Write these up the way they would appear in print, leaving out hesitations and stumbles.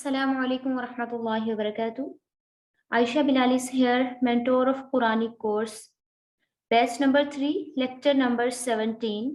Assalamu alaikum wa rahmatullahi wa barakatuh. Aisha Bilal is here, mentor of Quranic course, batch number 3, lecture number 17.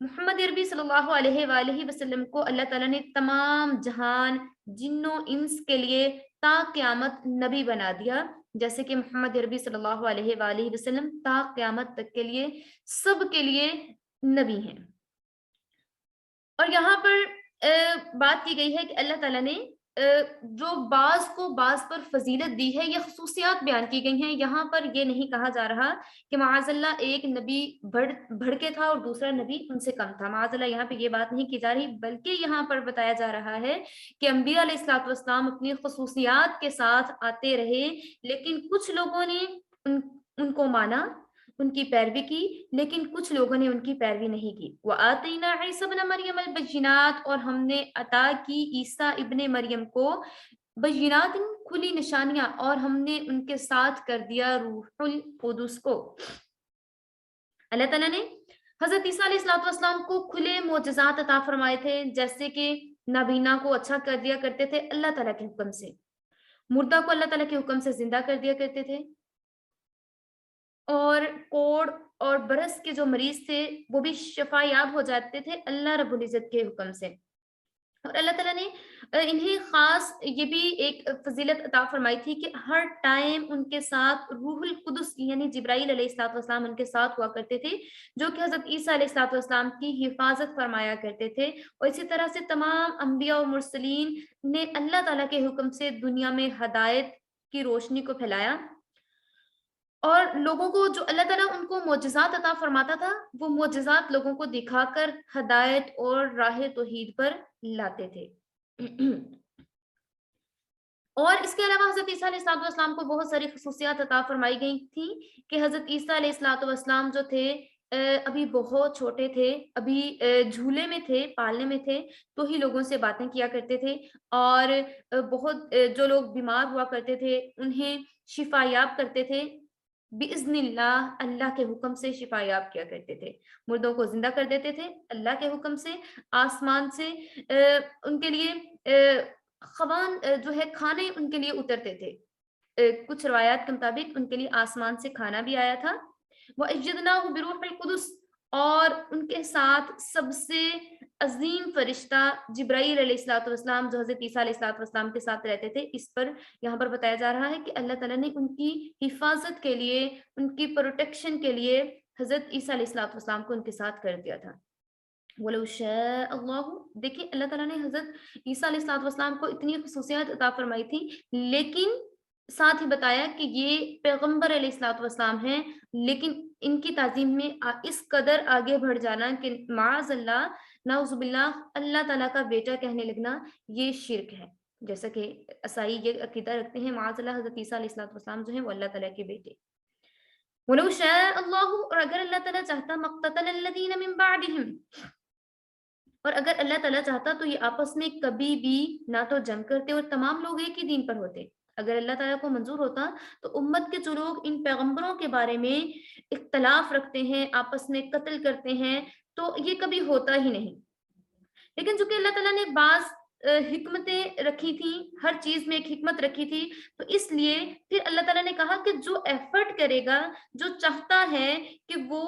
محمد عربی صلی اللہ علیہ وآلہ وسلم کو اللہ تعالیٰ نے تمام جہان جن و انس کے لیے تا قیامت نبی بنا دیا، جیسے کہ محمد عربی صلی اللہ علیہ وآلہ وسلم تا قیامت تک کے لیے سب کے لیے نبی ہیں۔ اور یہاں پر بات کی گئی ہے کہ اللہ تعالیٰ نے جو بعض کو بعض پر فضیلت دی ہے، یہ خصوصیات بیان کی گئی ہیں۔ یہاں پر یہ نہیں کہا جا رہا کہ معاذ اللہ ایک نبی بڑھ کے تھا اور دوسرا نبی ان سے کم تھا، معاذ اللہ یہاں پہ یہ بات نہیں کی جا رہی، بلکہ یہاں پر بتایا جا رہا ہے کہ انبیاء علیہ الصلوۃ والسلام اپنی خصوصیات کے ساتھ آتے رہے، لیکن کچھ لوگوں نے ان کو مانا، ان کی پیروی کی، لیکن کچھ لوگوں نے ان کی پیروی نہیں کی۔ وَآتَيْنَا عِيسَى ابْنَ مَرْيَمَ الْبَيِّنَاتِ، اور ہم نے عطا کی عیسیٰ ابن مریم کو بینات کھلی نشانیاں، اور ہم نے ان کے ساتھ کر دیا روح القدس کو۔ اللہ تعالیٰ نے حضرت عیسیٰ علیہ السلام کو کھلے معجزات عطا فرمائے تھے، جیسے کہ نابینا کو اچھا کر دیا کرتے تھے اللہ تعالیٰ کے حکم سے، مردہ کو اللہ تعالیٰ کے حکم سے زندہ کر دیا کرتے تھے، اور کوڑ اور برس کے جو مریض تھے وہ بھی شفا یاب ہو جاتے تھے اللہ رب العزت کے حکم سے۔ اور اللہ تعالیٰ نے انہیں خاص یہ بھی ایک فضیلت عطا فرمائی تھی کہ ہر ٹائم ان کے ساتھ روح القدس یعنی جبرائیل علیہ الصلوۃ والسلام ان کے ساتھ ہوا کرتے تھے، جو کہ حضرت عیسیٰ علیہ الصلوۃ والسلام کی حفاظت فرمایا کرتے تھے۔ اور اسی طرح سے تمام انبیاء و مرسلین نے اللہ تعالیٰ کے حکم سے دنیا میں ہدایت کی روشنی کو پھیلایا، اور لوگوں کو جو اللہ تعالیٰ ان کو معجزات عطا فرماتا تھا، وہ معجزات لوگوں کو دکھا کر ہدایت اور راہ توحید پر لاتے تھے۔ اور اس کے علاوہ حضرت عیسیٰ علیہ السلام کو بہت ساری خصوصیات عطا فرمائی گئی تھیں کہ حضرت عیسیٰ علیہ السلام جو تھے ابھی بہت چھوٹے تھے، ابھی جھولے میں تھے، پالنے میں تھے، تو ہی لوگوں سے باتیں کیا کرتے تھے، اور بہت جو لوگ بیمار ہوا کرتے تھے انہیں شفا یاب کرتے تھے، بِإِذْنِ اللہ اللہ کے حکم سے شفا یاب کیا کرتے تھے، مردوں کو زندہ کر دیتے تھے اللہ کے حکم سے، آسمان سے ان کے لیے خوان جو ہے کھانے ان کے لیے اترتے تھے، کچھ روایات کے مطابق ان کے لیے آسمان سے کھانا بھی آیا تھا۔ وَأَيَّدْنَاهُ بِرُوحِ الْقُدُسِ، اور ان کے ساتھ سب سے عظیم فرشتہ جبرائیل علیہ الصلوۃ والسلام جو حضرت عیسیٰ علیہ الصلوۃ والسلام کے ساتھ رہتے تھے، اس پر یہاں پر بتایا جا رہا ہے کہ اللہ تعالیٰ نے ان کی حفاظت کے لیے، ان کی پروٹیکشن کے لیے حضرت عیسیٰ علیہ الصلوۃ والسلام کو ان کے ساتھ کر دیا تھا۔ وَلَوْ شَاءَ اللَّهُ، دیکھیں اللہ تعالیٰ نے حضرت عیسیٰ علیہ الصلوۃ والسلام کو اتنی خصوصیات عطا فرمائی تھی، لیکن ساتھ ہی بتایا کہ یہ پیغمبر علیہ الصلوۃ والسلام ہیں، لیکن ان کی تعظیم میں اس قدر آگے بڑھ جانا کہ معاذ اللہ نعوذ باللہ اللہ تعالیٰ کا بیٹا کہنے لگنا یہ شرک ہے، جیسا کہ عیسائی یہ عقیدہ رکھتے ہیں معاذ اللہ حضرت عیسیٰ علیہ الصلوۃ والسلام جو ہیں وہ اللہ تعالیٰ کے بیٹے۔ وَلَوْ شَاءَ اللَّهُ، اور اگر اللہ تعالیٰ چاہتا، مَقْتَتَلَ الَّذِينَ مِن بَعْدِهِمْ، اور اگر اللہ تعالیٰ چاہتا تو یہ آپس میں کبھی بھی نہ تو جنگ کرتے اور تمام لوگ ایک ہی دین پر ہوتے۔ اگر اللہ تعالیٰ کو منظور ہوتا تو امت کے جو لوگ ان پیغمبروں کے بارے میں اختلاف رکھتے ہیں، آپس میں قتل کرتے ہیں، تو یہ کبھی ہوتا ہی نہیں۔ لیکن چونکہ اللہ تعالیٰ نے بعض حکمتیں رکھی تھیں، ہر چیز میں ایک حکمت رکھی تھی، تو اس لیے پھر اللہ تعالیٰ نے کہا کہ جو ایفرٹ کرے گا، جو چاہتا ہے کہ وہ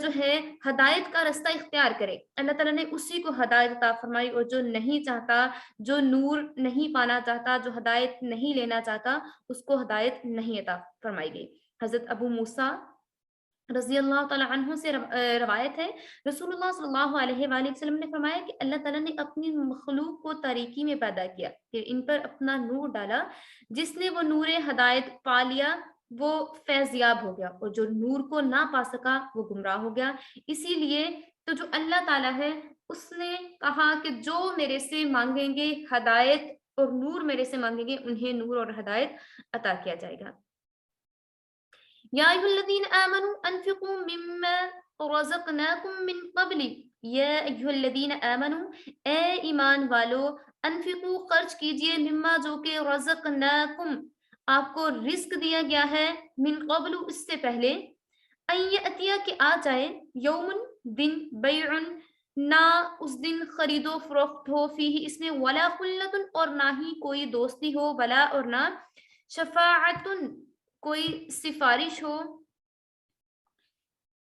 جو ہے ہدایت کا رستہ اختیار کرے، اللہ تعالیٰ نے اسی کو ہدایت عطا فرمائی، اور جو نہیں چاہتا، جو نور نہیں پانا چاہتا، جو ہدایت نہیں لینا چاہتا، اس کو ہدایت نہیں عطا فرمائی گئی۔ حضرت ابو موسیٰ رضی اللہ تعالیٰ عنہ سے روایت ہے، رسول اللہ صلی اللہ علیہ وآلہ وسلم نے فرمایا کہ اللہ تعالیٰ نے اپنی مخلوق کو تاریکی میں پیدا کیا، پھر ان پر اپنا نور ڈالا، جس نے وہ نور ہدایت پا لیا وہ فیض یاب ہو گیا، اور جو نور کو نہ پا سکا وہ گمراہ ہو گیا۔ اسی لیے تو جو اللہ تعالیٰ ہے اس نے کہا کہ جو میرے سے مانگیں گے ہدایت اور نور میرے سے مانگیں گے، انہیں نور اور ہدایت عطا کیا جائے گا۔ یا ایھا الذین آمنوا انفقوا مما رزقناکم من قبل، یا ایھا الذین آمنوا، اے ایمان والو، انفقوا خرچ کیجئے، مما جو کہ رزقناکم آپ کو رزق دیا گیا ہے، من قبل اس سے پہلے، ان یاتیا کہ آ جائے، یوم دن، بیع نہ اس دن خرید و فروخت ہو، فیہ اس میں، ولا خلۃ اور نہ ہی کوئی دوستی ہو، ولا اور نہ شفاعت کوئی سفارش ہو،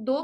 2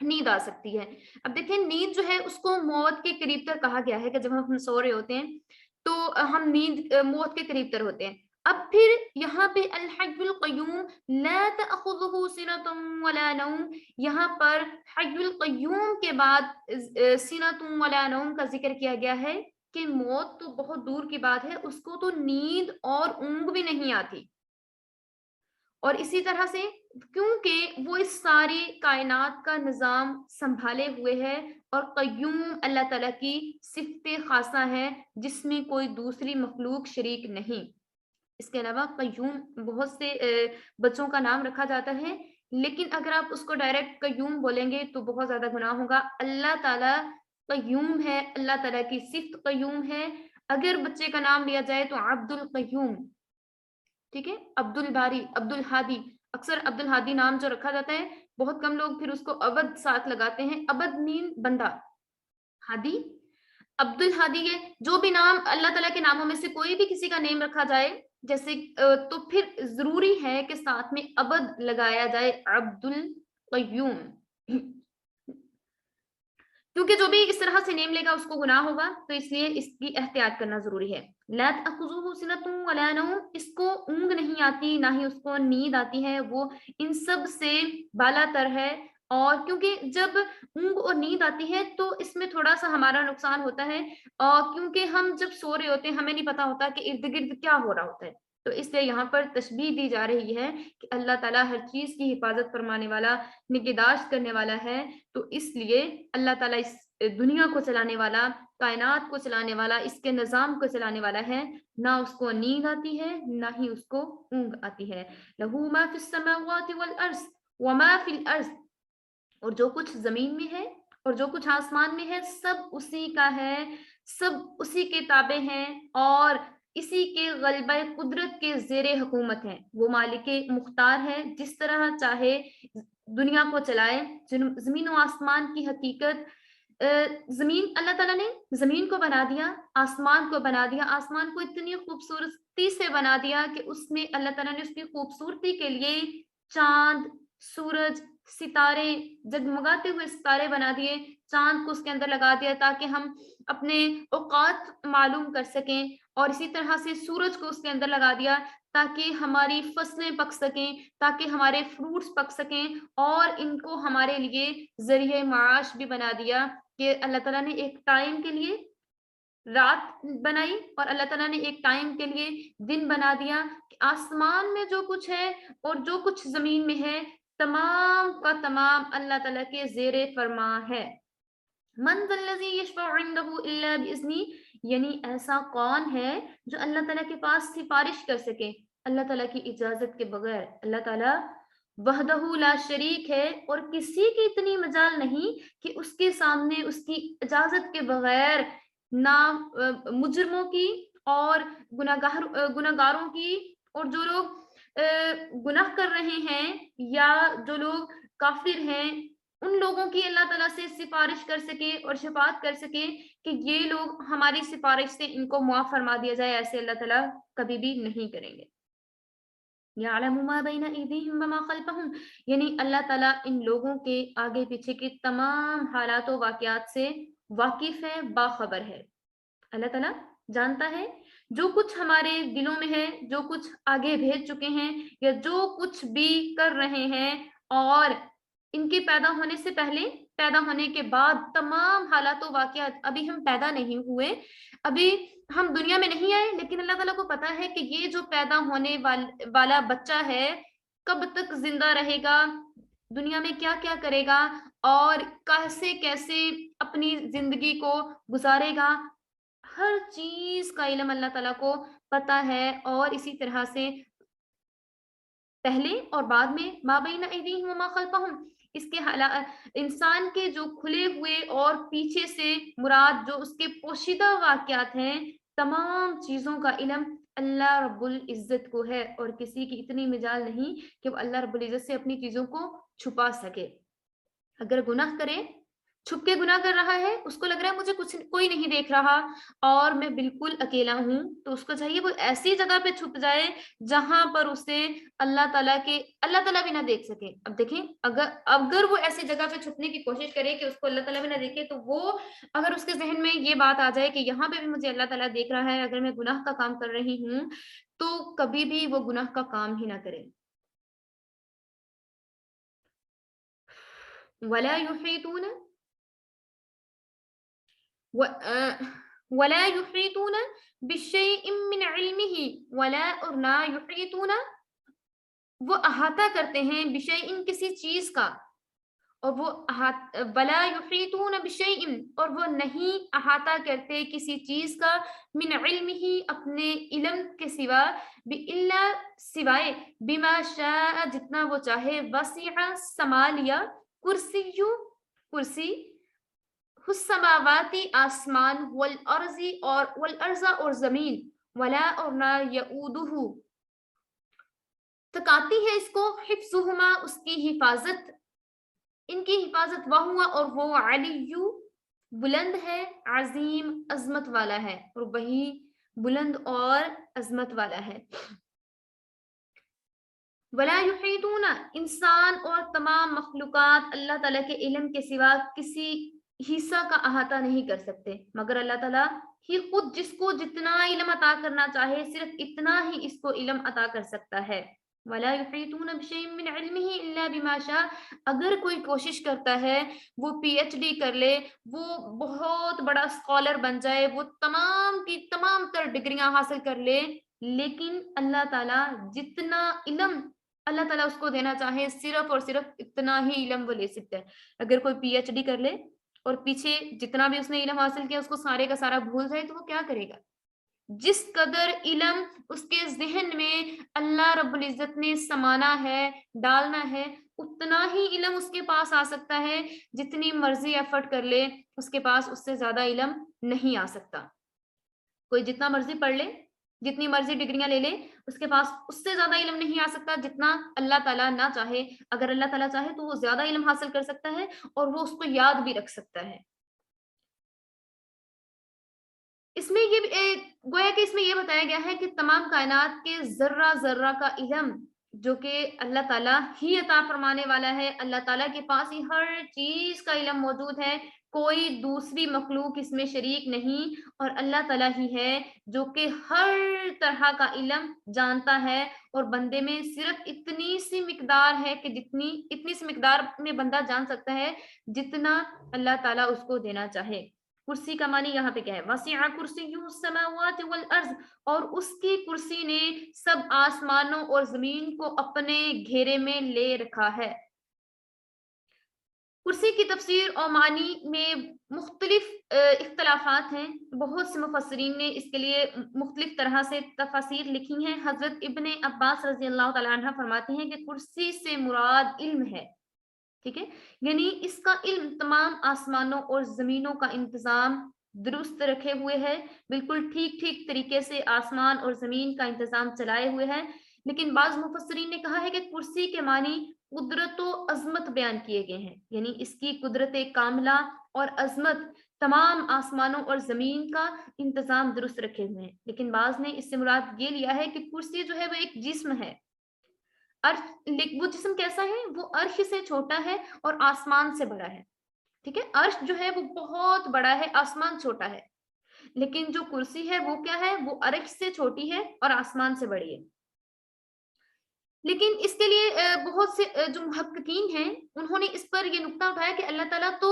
نیند آ سکتی ہے۔ اب دیکھیں نیند جو ہے اس کو موت کے قریب تر کہا گیا ہے کہ جب ہم سو رہے ہوتے ہیں تو ہم نیند موت کے قریب تر ہوتے ہیں۔ اب پھر یہاں پہ الحی القیوم لا تأخذہ سنۃ ولا نوم، یہاں پر حی القیوم کے بعد سنۃ ولا نوم کا ذکر کیا گیا ہے کہ موت تو بہت دور کی بات ہے، اس کو تو نیند اور اونگ بھی نہیں آتی۔ اور اسی طرح سے کیونکہ وہ اس ساری کائنات کا نظام سنبھالے ہوئے ہے، اور قیوم اللہ تعالیٰ کی صفت خاصہ ہے جس میں کوئی دوسری مخلوق شریک نہیں۔ اس کے علاوہ قیوم بہت سے بچوں کا نام رکھا جاتا ہے، لیکن اگر آپ اس کو ڈائریکٹ قیوم بولیں گے تو بہت زیادہ گناہ ہوگا۔ اللہ تعالیٰ قیوم ہے، اللہ تعالیٰ کی صفت قیوم ہے۔ اگر بچے کا نام لیا جائے تو عبد القیوم، ٹھیک ہے، عبد الباری، عبد الحادی، اکثر عبد الحادی نام جو رکھا جاتا ہے بہت کم لوگ پھر اس کو عبد ساتھ لگاتے ہیں۔ عبد مین بندہ، ہادی عبد الحادی ہے۔ جو بھی نام اللہ تعالیٰ کے ناموں میں سے کوئی بھی کسی کا نیم رکھا جائے جیسے تو پھر ضروری ہے کہ ساتھ میں عبد لگایا جائے، عبد القیوم، کیونکہ جو بھی اس طرح سے نیم لے گا اس کو گناہ ہوگا، تو اس لیے اس کی احتیاط کرنا ضروری ہے۔ لا تأخذہ سنۃ ولا نوم، اس کو اونگ نہیں آتی نہ ہی اس کو نیند آتی ہے، وہ ان سب سے بالا تر ہے۔ اور کیونکہ جب اونگ اور نیند آتی ہے تو اس میں تھوڑا سا ہمارا نقصان ہوتا ہے، کیونکہ ہم جب سو رہے ہوتے ہیں ہمیں نہیں پتا ہوتا کہ ارد گرد کیا ہو رہا ہوتا ہے، تو اس لیے یہاں پر تشبیہ دی جا رہی ہے کہ اللہ تعالیٰ ہر چیز کی حفاظت فرمانے والا، نگہداشت کرنے والا ہے، تو اس لیے اللہ تعالیٰ اس دنیا کو چلانے والا، کائنات کو چلانے والا، اس کے نظام کو چلانے والا ہے، نہ اس کو نیند آتی ہے نہ ہی اس کو اونگ آتی ہے۔ لہو ما فی السماوات والارض وما فی الارض، اور جو کچھ زمین میں ہے اور جو کچھ آسمان میں ہے سب اسی کا ہے، سب اسی کے تابع ہیں اور اسی کے غلبہ قدرت کے زیر حکومت ہیں۔ وہ مالک مختار ہے، جس طرح چاہے دنیا کو چلائے۔ زمین و آسمان کی حقیقت، زمین اللہ تعالیٰ نے زمین کو بنا دیا، آسمان کو بنا دیا، آسمان کو اتنی خوبصورتی سے بنا دیا کہ اس میں اللہ تعالیٰ نے اس کی خوبصورتی کے لیے چاند، سورج، ستارے، جگمگاتے ہوئے ستارے بنا دیے، چاند کو اس کے اندر لگا دیا تاکہ ہم اپنے اوقات معلوم کر سکیں، اور اسی طرح سے سورج کو اس کے اندر لگا دیا تاکہ ہماری فصلیں پک سکیں، تاکہ ہمارے فروٹس پک سکیں، اور ان کو ہمارے لیے ذریعہ معاش بھی بنا دیا کہ اللہ تعالیٰ نے ایک ٹائم کے لیے رات بنائی اور اللہ تعالیٰ نے ایک ٹائم کے لیے دن بنا دیا، کہ آسمان میں جو کچھ ہے اور جو کچھ زمین میں ہے تمام کا تمام اللہ تعالیٰ کے زیر فرما ہے۔ من ذا الذی یشفع عندہ الا باذنہ، یعنی ایسا کون ہے جو اللہ تعالیٰ کے پاس سفارش کر سکے اللہ تعالیٰ کی اجازت کے بغیر۔ اللہ تعالیٰ وحدہ لا شریک ہے، اور کسی کی اتنی مجال نہیں کہ اس کے سامنے اس کی اجازت کے بغیر نہ مجرموں کی اور گناہگاروں کی، اور جو لوگ گناہ کر رہے ہیں یا جو لوگ کافر ہیں ان لوگوں کی اللہ تعالیٰ سے سفارش کر سکے اور شفاعت کر سکے کہ یہ لوگ ہماری سفارش سے ان کو معاف فرما دیا جائے، ایسے اللہ تعالیٰ کبھی بھی نہیں کریں گے۔ یعلم ما بین ایدیہم وما خلفہم، یعنی اللہ تعالیٰ ان لوگوں کے آگے پیچھے کے تمام حالات و واقعات سے واقف ہے، باخبر ہے۔ اللہ تعالیٰ جانتا ہے جو کچھ ہمارے دلوں میں ہے، جو کچھ آگے بھیج چکے ہیں یا جو کچھ بھی کر رہے ہیں، اور ان کے پیدا ہونے سے پہلے، پیدا ہونے کے بعد تمام حالات و واقعات۔ ابھی ہم پیدا نہیں ہوئے، ابھی ہم دنیا میں نہیں آئے، لیکن اللہ تعالیٰ کو پتا ہے کہ یہ جو پیدا ہونے والا بچہ ہے کب تک زندہ رہے گا، دنیا میں کیا کیا کرے گا، اور کیسے کیسے اپنی زندگی کو گزارے گا، ہر چیز کا علم اللہ تعالیٰ کو پتا ہے۔ اور اسی طرح سے پہلے اور بعد میں، ما بین ایدیہم وما خلفہم، اس کے انسان کے جو کھلے ہوئے اور پیچھے سے مراد جو اس کے پوشیدہ واقعات ہیں، تمام چیزوں کا علم اللہ رب العزت کو ہے، اور کسی کی اتنی مجال نہیں کہ وہ اللہ رب العزت سے اپنی چیزوں کو چھپا سکے۔ اگر گناہ کرے چھپ کے گناہ کر رہا ہے، اس کو لگ رہا ہے مجھے کچھ کوئی نہیں دیکھ رہا اور میں بالکل اکیلا ہوں، تو اس کو چاہیے وہ ایسی جگہ پہ چھپ جائے جہاں پر اسے اللہ تعالیٰ بھی نہ دیکھ سکے۔ اب دیکھیں اگر وہ ایسی جگہ پہ چھپنے کی کوشش کرے کہ اس کو اللہ تعالیٰ بھی نہ دیکھے، تو وہ اگر اس کے ذہن میں یہ بات آ جائے کہ یہاں پہ بھی مجھے اللہ تعالیٰ دیکھ رہا ہے، اگر میں گناہ کا کام کر رہی ہوں تو کبھی بھی وہ گناہ کا کام ہی نہ کرے۔ وَلَا يُحِيطُونَ وَلَا يُحِيطُونَ بِشَيْءٍ مِّنْ عِلْمِهِ اور نہ يُحِيطُونَ وہ احاطہ کرتے ہیں بِشَيْءٍ کسی چیز کا، اور وہ وَلَا يُحِيطُونَ بِشَيْءٍ اور وہ نہیں احاطہ کرتے کسی چیز کا من علمه اپنے علم کے سوا إلا سوائے بما شاء جتنا وہ چاہے وسع سما لیا کرسی السماواتی آسمان والارض اور زمین ولا اور نہ یعودہ تکاتی ہے اس کو حفظہما اس کی حفاظت، ان کی حفاظت وہوا اور وہ علی بلند ہے، عظیم عظمت والا ہے، اور وہی بلند اور عظمت والا ہے۔ ولا یحیطون انسان اور تمام مخلوقات اللہ تعالیٰ کے علم کے سوا کسی حصہ کا احاطہ نہیں کر سکتے مگر اللہ تعالیٰ ہی خود جس کو جتنا علم عطا کرنا چاہے صرف اتنا ہی اس کو علم عطا کر سکتا ہے۔ ولا یحیطون بشیء من علمه الا بما شاء اگر کوئی کوشش کرتا ہے وہ پی ایچ ڈی کر لے، وہ بہت بڑا اسکالر بن جائے، وہ تمام کی تمام تر ڈگریاں حاصل کر لے، لیکن اللہ تعالیٰ جتنا علم اللہ تعالیٰ اس کو دینا چاہے صرف اور صرف اتنا ہی علم وہ لے سکتا ہے۔ اگر کوئی پی ایچ ڈی کر لے اور پیچھے جتنا بھی اس نے علم حاصل کیا اس کو سارے کا سارا بھول جائے تو وہ کیا کرے گا؟ جس قدر علم اس کے ذہن میں اللہ رب العزت نے سمانا ہے، ڈالنا ہے، اتنا ہی علم اس کے پاس آ سکتا ہے۔ جتنی مرضی ایفرٹ کر لے اس کے پاس اس سے زیادہ علم نہیں آ سکتا۔ کوئی جتنا مرضی پڑھ لے، جتنی مرضی ڈگریاں لے لے، اس کے پاس اس سے زیادہ علم نہیں آ سکتا جتنا اللہ تعالیٰ نہ چاہے۔ اگر اللہ تعالیٰ چاہے تو وہ زیادہ علم حاصل کر سکتا ہے اور وہ اس کو یاد بھی رکھ سکتا ہے۔ اس میں یہ گویا کہ اس میں یہ بتایا گیا ہے کہ تمام کائنات کے ذرہ ذرہ کا علم جو کہ اللہ تعالیٰ ہی عطا فرمانے والا ہے، اللہ تعالیٰ کے پاس ہی ہر چیز کا علم موجود ہے، کوئی دوسری مخلوق اس میں شریک نہیں، اور اللہ تعالیٰ ہی ہے جو کہ ہر طرح کا علم جانتا ہے، اور بندے میں صرف اتنی سی مقدار ہے کہ اتنی سی مقدار میں بندہ جان سکتا ہے جتنا اللہ تعالیٰ اس کو دینا چاہے۔ کرسی کا معنی یہاں پہ کیا ہے؟ وسع کرسیہ السماوات والارض اور اس کی کرسی نے سب آسمانوں اور زمین کو اپنے گھیرے میں لے رکھا ہے۔ کرسی کی تفسیر اور معنی میں مختلف اختلافات ہیں، بہت سے مفسرین نے اس کے لیے مختلف طرح سے تفاسیر لکھی ہیں۔ حضرت ابن عباس رضی اللہ تعالیٰ عنہ فرماتے ہیں کہ کرسی سے مراد علم ہے، ٹھیک ہے، یعنی اس کا علم تمام آسمانوں اور زمینوں کا انتظام درست رکھے ہوئے ہے، بالکل ٹھیک طریقے سے آسمان اور زمین کا انتظام چلائے ہوئے ہے۔ لیکن بعض مفسرین نے کہا ہے کہ کرسی کے معنی قدرت و عظمت بیان کیے گئے ہیں، یعنی اس کی قدرت کاملہ اور عظمت تمام آسمانوں اور زمین کا انتظام درست رکھے ہوئے ہیں۔ لیکن بعض نے اس سے مراد یہ لیا ہے کہ کرسی جو ہے وہ ایک جسم ہے، وہ جسم کیسا ہے؟ وہ عرش سے چھوٹا ہے اور آسمان سے بڑا ہے، ٹھیک ہے، عرش جو ہے وہ بہت بڑا ہے، آسمان چھوٹا ہے، لیکن جو کرسی ہے وہ کیا ہے؟ وہ عرش سے چھوٹی ہے اور آسمان سے بڑی ہے۔ لیکن اس کے لیے بہت سے جو محققین ہیں انہوں نے اس پر یہ نقطہ اٹھایا کہ اللہ تعالیٰ تو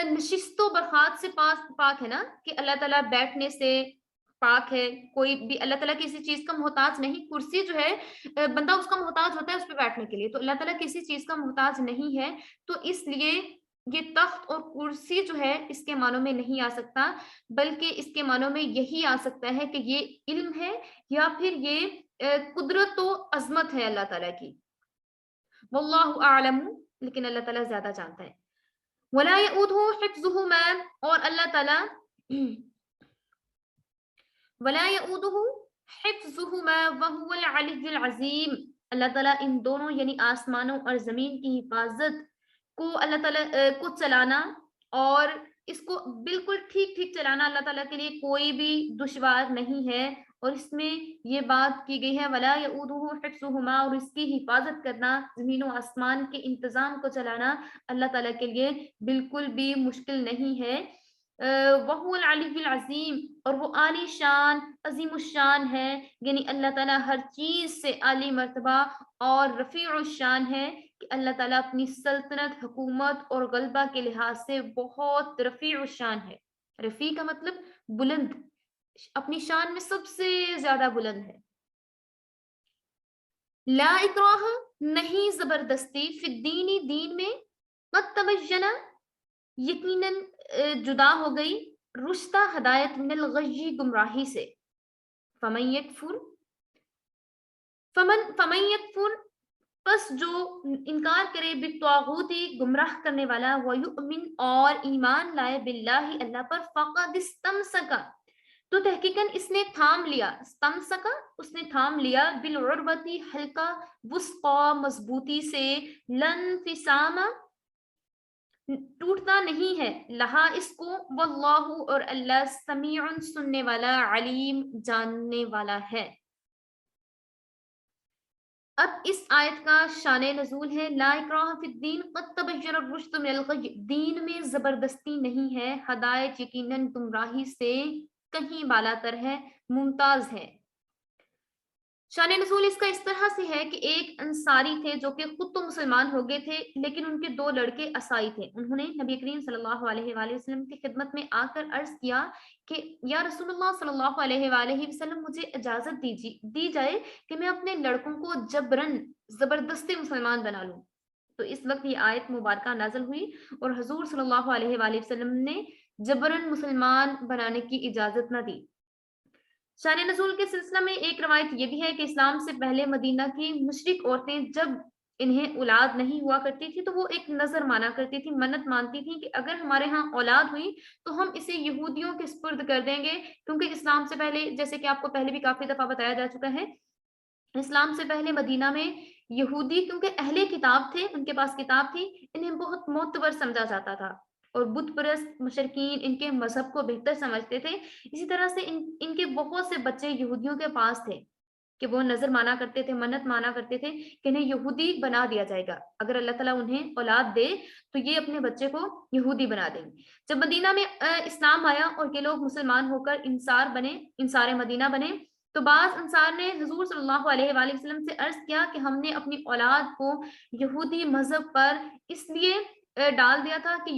نشست و برخاست سے پاک ہے نا، کہ اللہ تعالیٰ بیٹھنے سے پاک ہے، کوئی بھی اللہ تعالیٰ کسی چیز کا محتاج نہیں۔ کرسی جو ہے بندہ اس کا محتاج ہوتا ہے اس پہ بیٹھنے کے لیے، تو اللہ تعالیٰ کسی چیز کا محتاج نہیں ہے، تو اس لیے یہ تخت اور کرسی جو ہے اس کے معنوں میں نہیں آ سکتا، بلکہ اس کے معنوں میں یہی آ سکتا ہے کہ یہ علم ہے یا پھر یہ قدرت و عظمت ہے اللہ تعالیٰ کی۔ واللہ اعلم، لیکن اللہ تعالیٰ زیادہ جانتا ہے۔ ولا یؤودہ حفظہما اور اللہ تعالیٰ ولا یؤودہ حفظہما وہو العلی العظیم اللہ تعالیٰ ان دونوں یعنی آسمانوں اور زمین کی حفاظت کو اللہ تعالیٰ کو چلانا اور اس کو بالکل ٹھیک ٹھیک چلانا اللہ تعالیٰ کے لیے کوئی بھی دشوار نہیں ہے، اور اس میں یہ بات کی گئی ہے وَلَا يَؤُودُهُ حِفْظُهُمَا، اور اس کی حفاظت کرنا، زمین و آسمان کے انتظام کو چلانا اللہ تعالیٰ کے لیے بالکل بھی مشکل نہیں ہے۔ وَهُوَ الْعَلِيُّ الْعَظِيمُ، اور وہ عالی شان عظیم الشان ہے، یعنی اللہ تعالیٰ ہر چیز سے عالی مرتبہ اور رفیع الشان ہے، کہ اللہ تعالیٰ اپنی سلطنت، حکومت اور غلبہ کے لحاظ سے بہت رفیع الشان ہے۔ رفیع کا مطلب بلند، اپنی شان میں سب سے زیادہ بلند ہے۔ لا اکراہ، نہیں زبردستی، فی الدین، دین میں، قد تبین، یقیناً جدا ہو گئی، رشتہ ہدایت، من الغی، گمراہی سے، فمن یکفر، فمن یکفر، پس جو انکار کرے، بالطاغوتی، گمراہ کرنے والا، ویؤمن، اور ایمان لائے، باللہ، اللہ پر، فقد استمسک، تو تحقیقاً اس نے تھام لیا، استمسک، اس نے تھام لیا، بالعربتی، ہلکا، وثقا، مضبوطی سے، لن فسام، ٹوٹتا نہیں ہے، لہا، اس کو، واللہ، اور اللہ، سمیع، سننے والا، علیم، جاننے والا ہے۔ اب اس آیت کا شان نزول ہے، لا اکراہ فی الدین، قد تبین الرشد من الغی، دین میں زبردستی نہیں ہے، ہدایت یقیناً گمراہی سے کہیں بالاتر ہے، ممتاز ہے۔ شان نزول اس کا اس طرح سے ہے کہ ایک انصاری تھے جو کہ خود تو مسلمان ہو گئے تھے، لیکن ان کے 2 لڑکے عیسائی تھے۔ انہوں نے نبی کریم صلی اللہ علیہ وآلہ وسلم کی خدمت میں آ کر عرض کیا کہ یا رسول اللہ صلی اللہ علیہ وآلہ وسلم، مجھے اجازت دی جائے کہ میں اپنے لڑکوں کو جبرن، زبردستی مسلمان بنا لوں۔ تو اس وقت یہ آیت مبارکہ نازل ہوئی اور حضور صلی اللہ علیہ وآلہ وسلم نے جبرن مسلمان بنانے کی اجازت نہ دی۔ شان نزول کے سلسلہ میں ایک روایت یہ بھی ہے کہ اسلام سے پہلے مدینہ کی مشرک عورتیں جب انہیں اولاد نہیں ہوا کرتی تھی تو وہ ایک نظر مانا کرتی تھی، منت مانتی تھی کہ اگر ہمارے ہاں اولاد ہوئی تو ہم اسے یہودیوں کے سپرد کر دیں گے، کیونکہ اسلام سے پہلے، جیسے کہ آپ کو پہلے بھی کافی دفعہ بتایا جا چکا ہے، اسلام سے پہلے مدینہ میں یہودی کیونکہ اہل کتاب تھے، ان کے پاس کتاب تھی، انہیں بہت معتبر سمجھا جاتا تھا، اور بت پرست مشرکین ان کے مذہب کو بہتر سمجھتے تھے۔ اسی طرح سے ان کے بہت سے بچے یہودیوں کے پاس تھے کہ وہ نظر مانا کرتے تھے، منت مانا کرتے تھے کہ انہیں یہودی بنا دیا جائے گا، اگر اللہ تعالیٰ انہیں اولاد دے تو یہ اپنے بچے کو یہودی بنا دیں گے۔ جب مدینہ میں اسلام آیا اور یہ لوگ مسلمان ہو کر انصار مدینہ بنے، تو بعض انصار نے حضور صلی اللہ علیہ وآلہ وسلم سے عرض کیا کہ ہم نے اپنی اولاد کو یہودی مذہب پر اس لیے ڈال دیا تھا کہ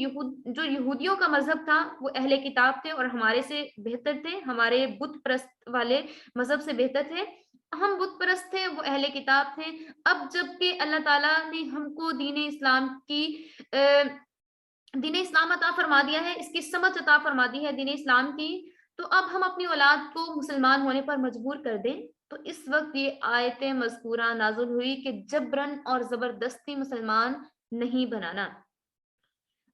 جو یہودیوں کا مذہب تھا وہ اہل کتاب تھے اور ہمارے سے بہتر تھے، ہمارے بت پرست والے مذہب سے بہتر تھے، ہم بت پرست تھے، وہ اہل کتاب تھے۔ اب جب کہ اللہ تعالیٰ نے ہم کو دین اسلام عطا فرما دیا ہے، اس کی سمجھ عطا فرما دی ہے دین اسلام کی، تو اب ہم اپنی اولاد کو مسلمان ہونے پر مجبور کر دیں۔ تو اس وقت یہ آیت مذکورہ نازل ہوئی کہ جبرن اور زبردستی مسلمان نہیں بنانا۔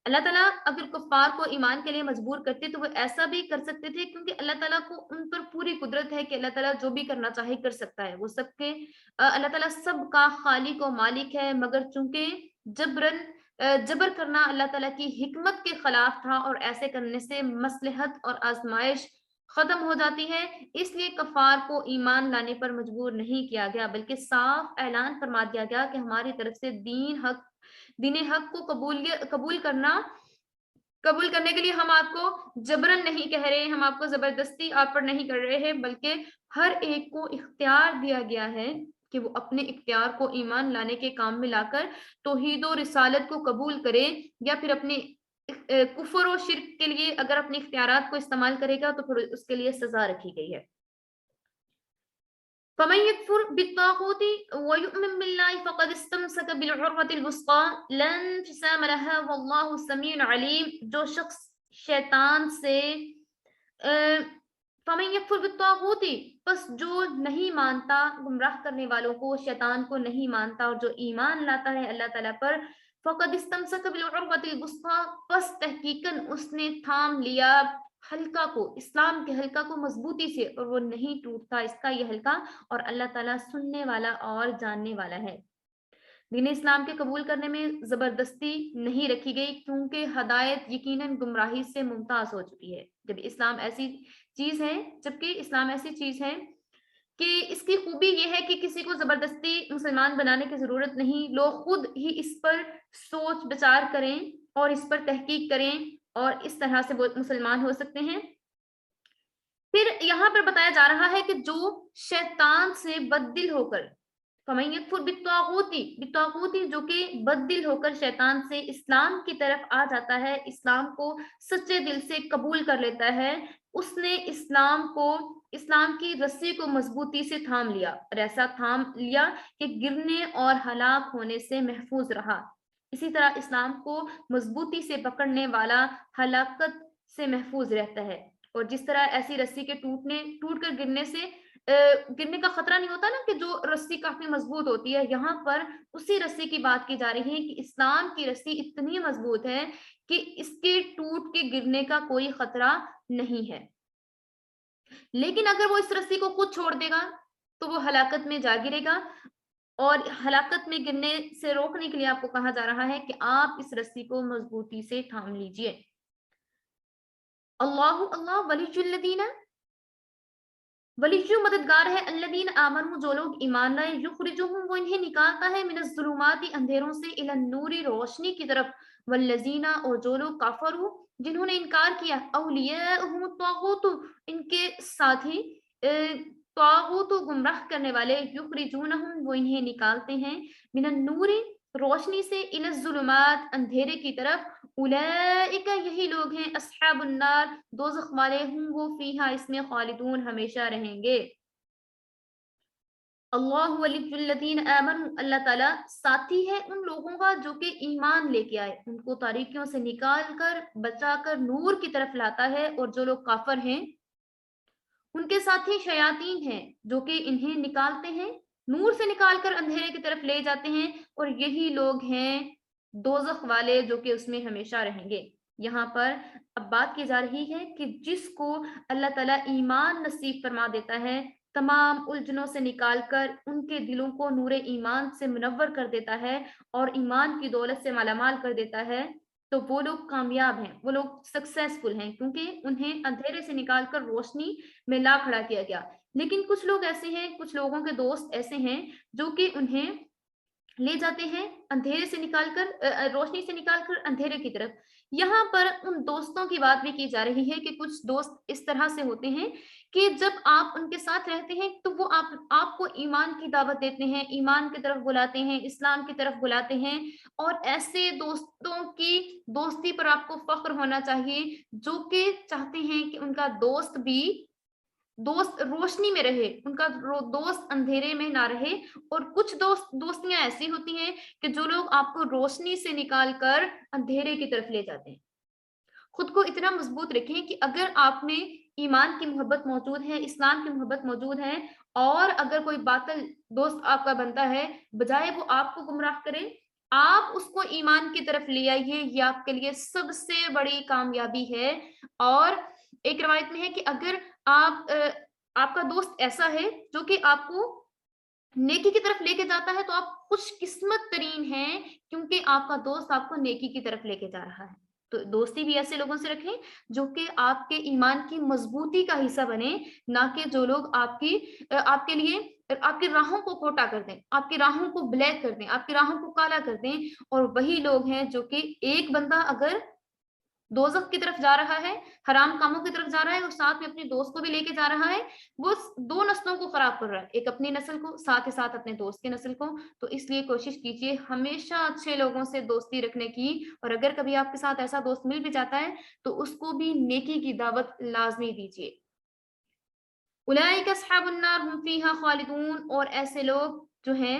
اللہ تعالیٰ اگر کفار کو ایمان کے لیے مجبور کرتے تو وہ ایسا بھی کر سکتے تھے، کیونکہ اللہ تعالیٰ کو ان پر پوری قدرت ہے کہ اللہ تعالیٰ جو بھی کرنا چاہے کر سکتا ہے، وہ سب کے اللہ تعالیٰ سب کا خالق و مالک ہے، مگر چونکہ جبر کرنا اللہ تعالیٰ کی حکمت کے خلاف تھا، اور ایسے کرنے سے مصلحت اور آزمائش ختم ہو جاتی ہے، اس لیے کفار کو ایمان لانے پر مجبور نہیں کیا گیا، بلکہ صاف اعلان فرما دیا گیا کہ ہماری طرف سے دین حق کو قبول کرنے کے لیے ہم آپ کو جبرن نہیں کہہ رہے، ہم آپ کو زبردستی آپ پر نہیں کر رہے ہیں، بلکہ ہر ایک کو اختیار دیا گیا ہے کہ وہ اپنے اختیار کو ایمان لانے کے کام میں لا کر توحید و رسالت کو قبول کرے، یا پھر اپنے کفر و شرک کے لیے اگر اپنے اختیارات کو استعمال کرے گا تو پھر اس کے لیے سزا رکھی گئی ہے۔ فمن يكفر بالطاغوت ويؤمن بالله فقد استمسك بالعروة الوثقى لا انفصام لها والله سميع عليم، جو شخص شیطان سے فمن يكفر بالطاغوت، پس جو نہیں مانتا گمراہ کرنے والوں کو، شیطان کو نہیں مانتا اور جو ایمان لاتا ہے اللہ تعالیٰ پر، فقد استمسك بالعروة الوثقى، پس تحقیقاً اس نے تھام لیا حلقہ کو، اسلام کے حلقہ کو مضبوطی سے، اور وہ نہیں ٹوٹتا اس کا یہ حلقہ، اور اللہ تعالیٰ سننے والا اور جاننے والا ہے۔ دین اسلام کے قبول کرنے میں زبردستی نہیں رکھی گئی کیونکہ ہدایت یقیناً گمراہی سے ممتاز ہو چکی ہے۔ جبکہ اسلام ایسی چیز ہے کہ اس کی خوبی یہ ہے کہ کسی کو زبردستی مسلمان بنانے کی ضرورت نہیں، لوگ خود ہی اس پر سوچ بچار کریں اور اس پر تحقیق کریں اور اس طرح سے وہ مسلمان ہو سکتے ہیں۔ پھر یہاں پر بتایا جا رہا ہے کہ جو شیطان سے بددل ہو کر فَمَن يَكْفُرْ بِالطَّاغُوتِ جو کہ بددل ہو کر شیطان سے اسلام کی طرف آ جاتا ہے، اسلام کو سچے دل سے قبول کر لیتا ہے، اس نے اسلام کی رسی کو مضبوطی سے تھام لیا اور ایسا تھام لیا کہ گرنے اور ہلاک ہونے سے محفوظ رہا۔ اسی طرح اسلام کو مضبوطی سے پکڑنے والا ہلاکت سے محفوظ رہتا ہے، اور جس طرح ایسی رسی کے ٹوٹ کر گرنے کا خطرہ نہیں ہوتا نا، کہ جو رسی کافی مضبوط ہوتی ہے، یہاں پر اسی رسی کی بات کی جا رہی ہے کہ اسلام کی رسی اتنی مضبوط ہے کہ اس کے ٹوٹ کے گرنے کا کوئی خطرہ نہیں ہے۔ لیکن اگر وہ اس رسی کو خود چھوڑ دے گا تو وہ ہلاکت میں جا گرے گا، اور ہلاکت میں گرنے سے روکنے کے لیے آپ کو کہا جا رہا ہے کہ آپ اس رسی کو مضبوطی سے تھام لیجئے۔ اللہ ولی الذین، ولی جو مددگار ہے الذین آمنوا جو لوگ ایمان لائے، یخرجہم وہ انہیں نکالتا ہے من الظلمات اندھیروں سے الی النور روشنی کی طرف، والذین اور جو لوگ کافروا جنہوں نے انکار کیا، اولیاءہم الطاغوت ان کے ساتھی طاغوت گمراہ کرنے والے، یخرجونہم وہ انہیں نکالتے ہیں من النور روشنی سے الی الظلمات اندھیرے کی طرف، اولئک یہی لوگ ہیں اصحاب النار دوزخ والے، ہوں وہ فیہا اس میں خالدون ہمیشہ رہیں گے۔ اللہ ولی الذین آمنوا اللہ تعالیٰ ساتھی ہے ان لوگوں کا جو کہ ایمان لے کے آئے، ان کو تاریکیوں سے نکال کر بچا کر نور کی طرف لاتا ہے، اور جو لوگ کافر ہیں ان کے ساتھی شیاطین ہیں جو کہ انہیں نکالتے ہیں، نور سے نکال کر اندھیرے کی طرف لے جاتے ہیں، اور یہی لوگ ہیں دوزخ والے جو کہ اس میں ہمیشہ رہیں گے۔ یہاں پر اب بات کی جا رہی ہے کہ جس کو اللہ تعالیٰ ایمان نصیب فرما دیتا ہے، تمام الجھنوں سے نکال کر ان کے دلوں کو نور ایمان سے منور کر دیتا ہے اور ایمان کی دولت سے مالا مال کر دیتا ہے، تو وہ لوگ کامیاب ہیں، وہ لوگ سکسیسفل ہیں، کیونکہ انہیں اندھیرے سے نکال کر روشنی میں لا کھڑا کیا گیا۔ لیکن کچھ لوگ ایسے ہیں، کچھ لوگوں کے دوست ایسے ہیں جو کہ انہیں لے جاتے ہیں اندھیرے سے نکال کر روشنی سے نکال کر اندھیرے کی طرف۔ یہاں پر ان دوستوں کی بات بھی کی جا رہی ہے کہ کچھ دوست اس طرح سے ہوتے ہیں کہ جب آپ ان کے ساتھ رہتے ہیں تو وہ آپ کو ایمان کی دعوت دیتے ہیں، ایمان کی طرف بلاتے ہیں، اسلام کی طرف بلاتے ہیں، اور ایسے دوستوں کی دوستی پر آپ کو فخر ہونا چاہیے جو کہ چاہتے ہیں کہ ان کا دوست روشنی میں رہے، ان کا دوست اندھیرے میں نہ رہے۔ اور کچھ دوستیاں ایسی ہوتی ہیں کہ جو لوگ آپ کو روشنی سے نکال کر اندھیرے کی طرف لے جاتے ہیں۔ خود کو اتنا مضبوط رکھیں کہ اگر آپ میں ایمان کی محبت موجود ہے، اسلام کی محبت موجود ہے، اور اگر کوئی باطل دوست آپ کا بنتا ہے، بجائے وہ آپ کو گمراہ کرے، آپ اس کو ایمان کی طرف لے آئیے، یہ آپ کے لیے سب سے بڑی کامیابی ہے۔ اور ایک روایت میں ہے کہ اگر آپ کا دوست ایسا ہے جو کہ آپ کو نیکی کی طرف لے کے جاتا ہے تو آپ خوش قسمت ترین ہیں، کیونکہ آپ کا دوست آپ کو نیکی کی طرف لے کے جا رہا ہے۔ تو دوستی بھی ایسے لوگوں سے رکھیں جو کہ آپ کے ایمان کی مضبوطی کا حصہ بنے، نہ کہ جو لوگ آپ کے لیے آپ کی راہوں کو کھوٹا کر دیں، آپ کی راہوں کو بلیک کر دیں، آپ کی راہوں کو کالا کر دیں۔ اور وہی لوگ ہیں جو کہ ایک بندہ اگر دوزخ کی طرف جا رہا ہے، حرام کاموں کی طرف جا رہا ہے، اور ساتھ میں اپنے دوست کو بھی لے کے جا رہا ہے، وہ دو نسلوں کو خراب کر رہا ہے، ایک اپنی نسل کو، ساتھ ہی ساتھ اپنے دوست کی نسل کو۔ تو اس لیے کوشش کیجیے ہمیشہ اچھے لوگوں سے دوستی رکھنے کی، اور اگر کبھی آپ کے ساتھ ایسا دوست مل بھی جاتا ہے تو اس کو بھی نیکی کی دعوت لازمی دیجیے۔ اولئک اصحاب النار هم فیہا خالدون، اور ایسے لوگ جو ہیں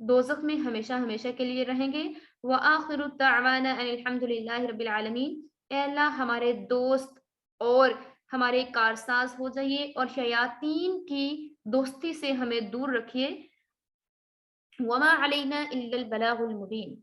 دوزخ میں ہمیشہ ہمیشہ کے لیے رہیں گے۔ وآخر الدعوانا ان الحمد للہ رب العالمین، اے اللہ ہمارے دوست اور ہمارے کارساز ہو جائیے، اور شیاطین کی دوستی سے ہمیں دور رکھیے۔ وما علینا الا البلاغ المبین۔